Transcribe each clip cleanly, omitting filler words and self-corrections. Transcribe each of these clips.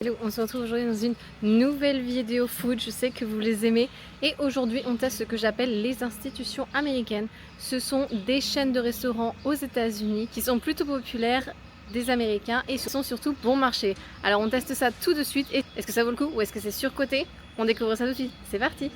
Hello, on se retrouve aujourd'hui dans une nouvelle vidéo food, je sais que vous les aimez et aujourd'hui on teste ce que j'appelle les institutions américaines. Ce sont des chaînes de restaurants aux États-Unis qui sont plutôt populaires des Américains et ce sont surtout bon marché. Alors on teste ça tout de suite et est-ce que ça vaut le coup ou est-ce que c'est surcoté? On découvre ça tout de suite, c'est parti!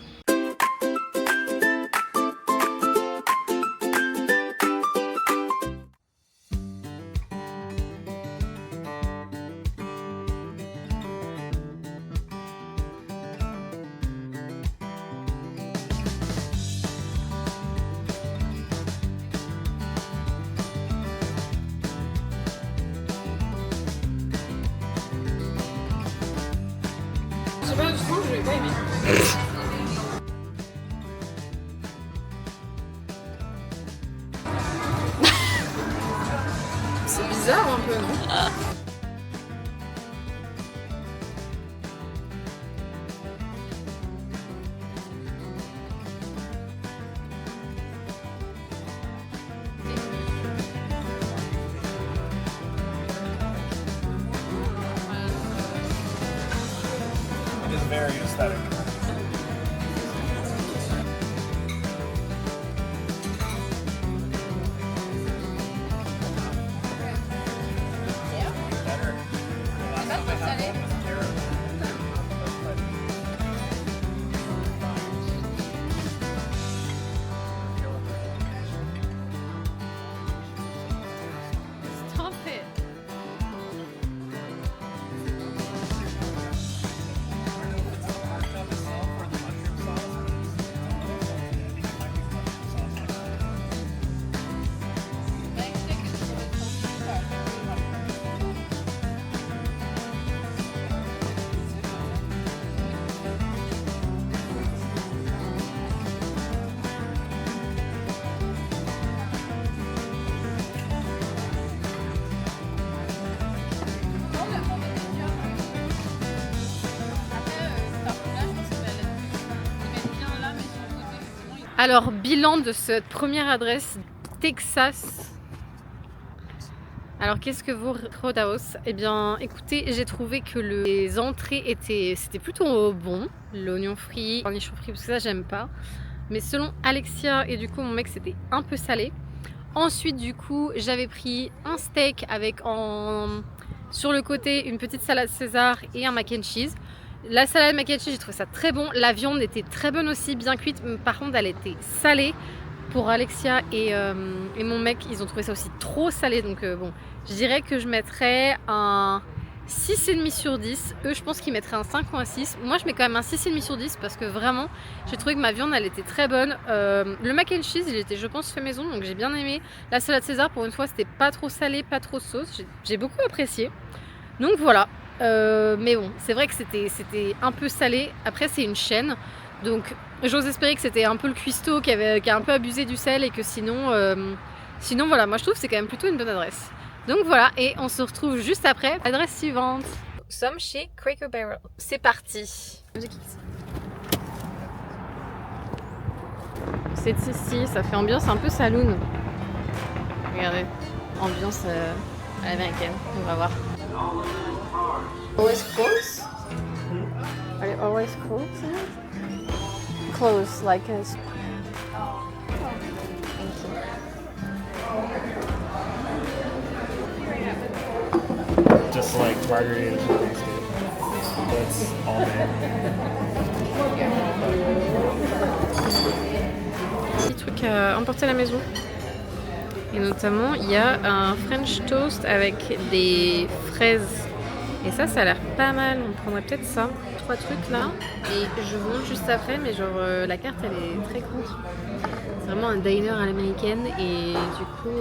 Je sais pas, du coup, je vais pas aimer. C'est bizarre un peu, non? It is very aesthetic. Stop it! Alors, bilan de cette première adresse, Texas. Alors, qu'est-ce que vaut Roadhouse? Eh bien, écoutez, j'ai trouvé que les entrées c'était plutôt bon. L'oignon frit, cornichon frit, parce que ça, j'aime pas. Mais selon Alexia et du coup mon mec, c'était un peu salé. Ensuite, du coup, j'avais pris un steak avec sur le côté une petite salade César et un mac and cheese. La salade mac and cheese, j'ai trouvé ça très bon. La viande était très bonne aussi, bien cuite. Par contre, elle était salée. Pour Alexia et mon mec, ils ont trouvé ça aussi trop salé. Donc bon, je dirais que je mettrais un 6,5 sur 10. Eux, je pense qu'ils mettraient un 5 ou un 6. Moi, je mets quand même un 6,5 sur 10 parce que vraiment, j'ai trouvé que ma viande, elle était très bonne. Le mac and cheese, il était, je pense, fait maison, donc j'ai bien aimé. La salade César, pour une fois, c'était pas trop salé, pas trop sauce. J'ai beaucoup apprécié. Donc voilà. Mais bon, c'est vrai que c'était un peu salé. Après, c'est une chaîne. Donc j'ose espérer que c'était un peu le cuistot qui a un peu abusé du sel et que sinon voilà, moi je trouve que c'est quand même plutôt une bonne adresse. Donc voilà, et on se retrouve juste après. Adresse suivante. Nous sommes chez Cracker Barrel. C'est parti. C'est ici, ça fait ambiance un peu saloon. Regardez, ambiance à l'américaine. On va voir. Always close? Are they always close? Close, like a... Just like margaritas for Thanksgiving. That's all man. Petit truc à emporter à la maison. Et notamment, il y a un French toast avec des fraises. Et ça a l'air pas mal. On prendrait peut-être ça. 3 trucs là. Et je vous montre juste après, mais genre la carte elle est très courte. C'est vraiment un diner à l'américaine. Et du coup,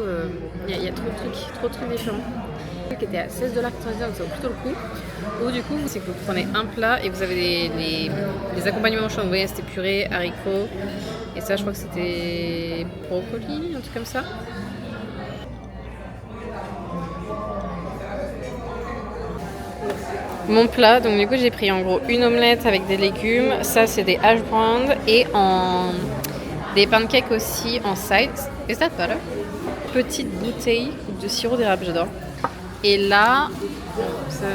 il y a trop de trucs différents. Le truc était à $16, donc ça vaut plutôt le coup. Ou du coup, c'est que vous prenez un plat et vous avez les accompagnements au choix. Vous voyez, c'était purée, haricots. Et ça, je crois que c'était brocoli, un truc comme ça. Mon plat, donc du coup j'ai pris en gros une omelette avec des légumes, ça c'est des hash browns et des pancakes aussi en side. Is that butter? Petite bouteille de sirop d'érable, j'adore. Et là, ça,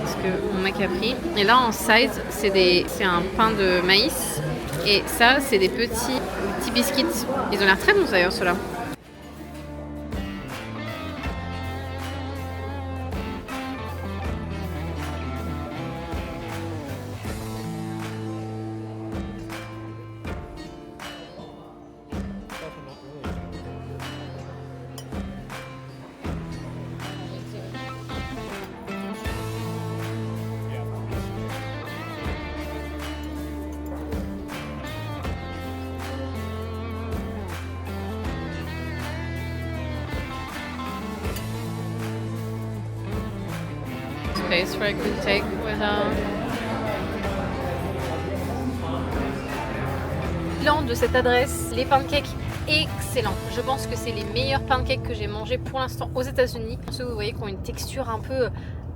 ce que mon mec a pris. Et là en side, c'est un pain de maïs. Et ça, c'est des petits biscuits. Ils ont l'air très bons d'ailleurs, ceux-là. Space for a good take without. Bilan de cette adresse, les pancakes excellents. Je pense que c'est les meilleurs pancakes que j'ai mangés pour l'instant aux États-Unis. Ceux vous voyez qui ont une texture un peu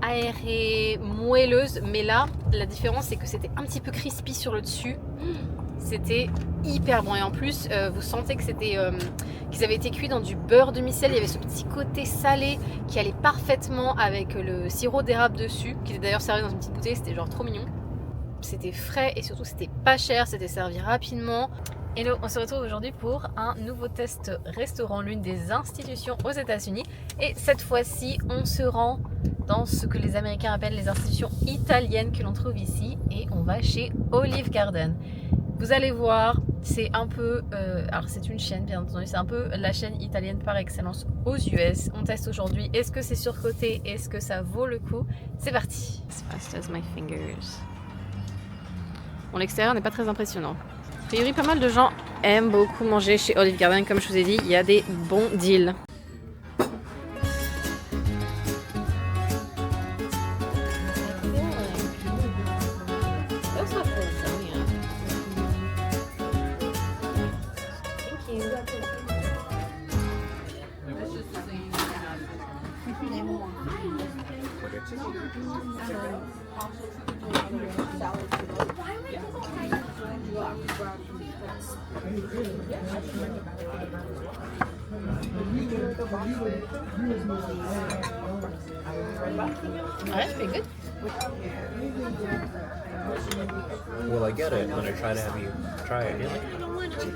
aérée, moelleuse, mais là la différence c'est que c'était un petit peu crispy sur le dessus. C'était hyper bon et en plus vous sentez que qu'ils avaient été cuits dans du beurre demi-sel. Il y avait ce petit côté salé qui allait parfaitement avec le sirop d'érable dessus, qui était d'ailleurs servi dans une petite bouteille, c'était genre trop mignon. C'était frais et surtout c'était pas cher, c'était servi rapidement. Hello, on se retrouve aujourd'hui pour un nouveau test restaurant, l'une des institutions aux États-Unis. Et cette fois-ci, on se rend dans ce que les Américains appellent les institutions italiennes que l'on trouve ici. Et on va chez Olive Garden. Vous allez voir, c'est un peu... alors c'est une chaîne bien entendu, c'est un peu la chaîne italienne par excellence aux US. On teste aujourd'hui, est-ce que c'est surcoté, est-ce que ça vaut le coup? C'est parti. As fast as my fingers. Bon, l'extérieur n'est pas très impressionnant. A priori, pas mal de gens aiment beaucoup manger chez Olive Garden. Comme je vous ai dit, il y a des bons deals. Alright, pretty good. Will I get it when I try to have you try it? I don't want to.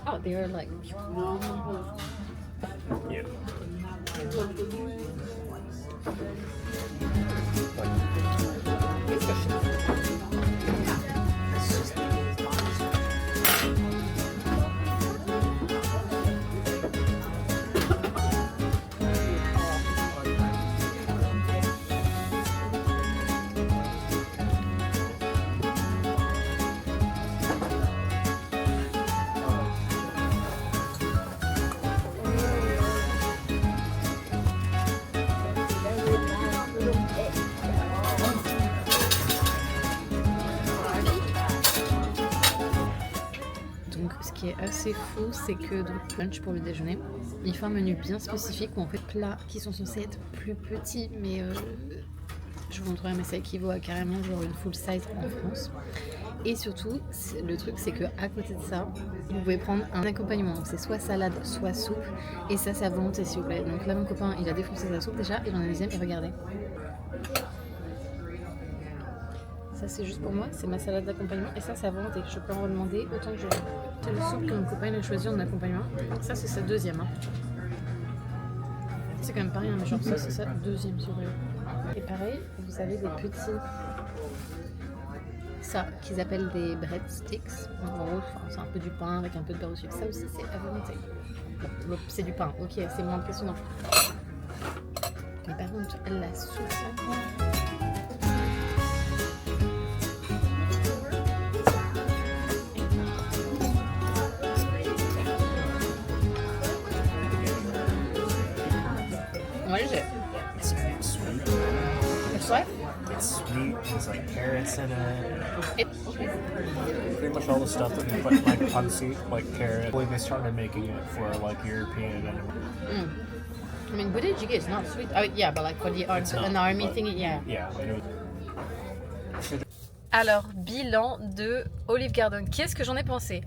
Oh, they're like. Yeah. Ce qui est assez fou, c'est que donc lunch pour le déjeuner, il fait un menu bien spécifique où en fait plats qui sont censés être plus petits, mais je vous montrerai, mais ça équivaut à carrément genre une full size en France. Et surtout, le truc c'est que à côté de ça, vous pouvez prendre un accompagnement. Donc c'est soit salade, soit soupe, et ça c'est à volonté s'il vous plaît. Donc là mon copain il a défoncé sa soupe déjà, il en a un deuxième et regardez. Ça c'est juste pour moi, c'est ma salade d'accompagnement et ça c'est à volonté. Je peux en demander autant que je veux. C'est le soupe que mon copain a choisi en accompagnement. Ça c'est sa deuxième. Hein. C'est quand même pas rien, mais genre ça c'est sa deuxième sur eux. Et pareil, vous avez des petits... Ça, qu'ils appellent des breadsticks. En gros, c'est un peu du pain avec un peu de beurre dessus. Ça aussi c'est à volonté. Bon, c'est du pain, ok, c'est moins impressionnant. Mais par contre, la sauce... What is it? It's sweet. It's what? It's sweet. There's like carrots in it. Pretty much all the stuff that you put like on soup, like carrot. I believe they started making it for like European and. I mean, what did you get? It's not sweet. Oh yeah, but like for the an army thing, yeah. Yeah. Alors, bilan de Olive Garden. Qu'est-ce que j'en ai pensé?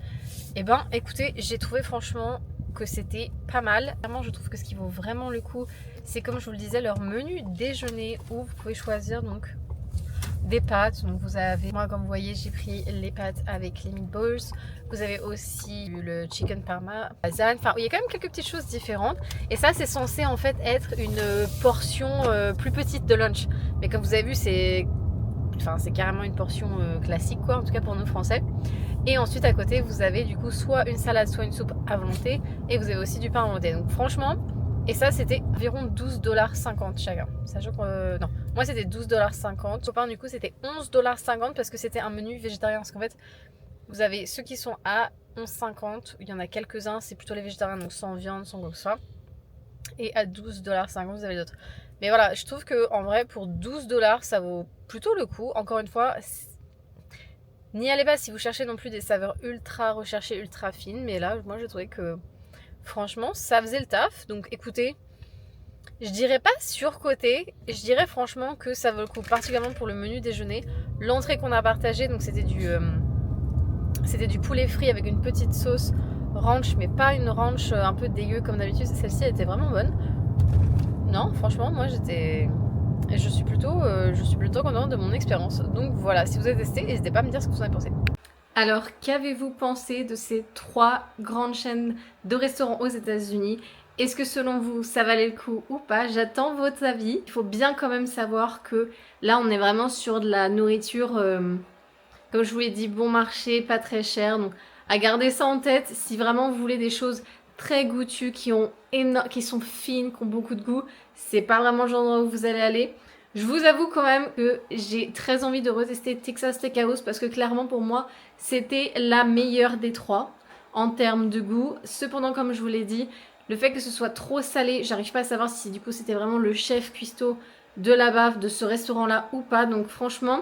Eh ben, écoutez, j'ai trouvé franchement que c'était pas mal. Vraiment, je trouve que ce qui vaut vraiment le coup, c'est comme je vous le disais leur menu déjeuner où vous pouvez choisir donc des pâtes. Donc vous avez, moi comme vous voyez j'ai pris les pâtes avec les meatballs. Vous avez aussi le chicken parmesan. Enfin il y a quand même quelques petites choses différentes. Et ça c'est censé en fait être une portion plus petite de lunch. Mais comme vous avez vu c'est carrément une portion classique quoi, en tout cas pour nous français. Et ensuite à côté vous avez du coup soit une salade soit une soupe à volonté. Et vous avez aussi du pain à volonté. Donc franchement, et ça c'était environ 12,50$ chacun. Sachant que non, moi c'était 12,50$. Au pain du coup c'était 11,50$ parce que c'était un menu végétarien. Parce qu'en fait vous avez ceux qui sont à 11,50$. Il y en a quelques-uns, c'est plutôt les végétariens, donc sans viande, sans quoi que ce soit. Et à 12,50$ vous avez d'autres. Mais voilà, je trouve que en vrai pour 12$ ça vaut plutôt le coup. Encore une fois, n'y allez pas si vous cherchez non plus des saveurs ultra recherchées, ultra fines. Mais là, moi j'ai trouvé que franchement ça faisait le taf. Donc écoutez, je dirais pas surcoté, je dirais franchement que ça vaut le coup, particulièrement pour le menu déjeuner. L'entrée qu'on a partagée, donc c'était du poulet frit avec une petite sauce ranch, mais pas une ranch un peu dégueu comme d'habitude. Celle-ci elle était vraiment bonne. Non, franchement, moi je suis plutôt contente de mon expérience. Donc voilà, si vous avez testé, n'hésitez pas à me dire ce que vous en avez pensé. Alors, qu'avez-vous pensé de ces 3 grandes chaînes de restaurants aux États-Unis? Est-ce que selon vous, ça valait le coup ou pas? J'attends votre avis. Il faut bien quand même savoir que là, on est vraiment sur de la nourriture, comme je vous l'ai dit, bon marché, pas très cher. Donc, à garder ça en tête, si vraiment vous voulez des choses très goûtues, qui sont fines, qui ont beaucoup de goût, c'est pas vraiment le genre d'endroit où vous allez aller. Je vous avoue quand même que j'ai très envie de retester Texas Steakhouse parce que clairement pour moi, c'était la meilleure des 3 en termes de goût. Cependant, comme je vous l'ai dit, le fait que ce soit trop salé, j'arrive pas à savoir si du coup c'était vraiment le chef cuistot de là-bas, de ce restaurant-là ou pas. Donc franchement,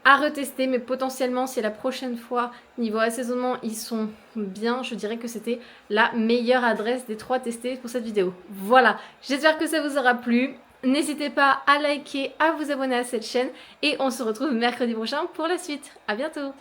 à retester, mais potentiellement si la prochaine fois, niveau assaisonnement, ils sont bien, je dirais que c'était la meilleure adresse des 3 testées pour cette vidéo. Voilà, j'espère que ça vous aura plu. N'hésitez pas à liker, à vous abonner à cette chaîne et on se retrouve mercredi prochain pour la suite. À bientôt!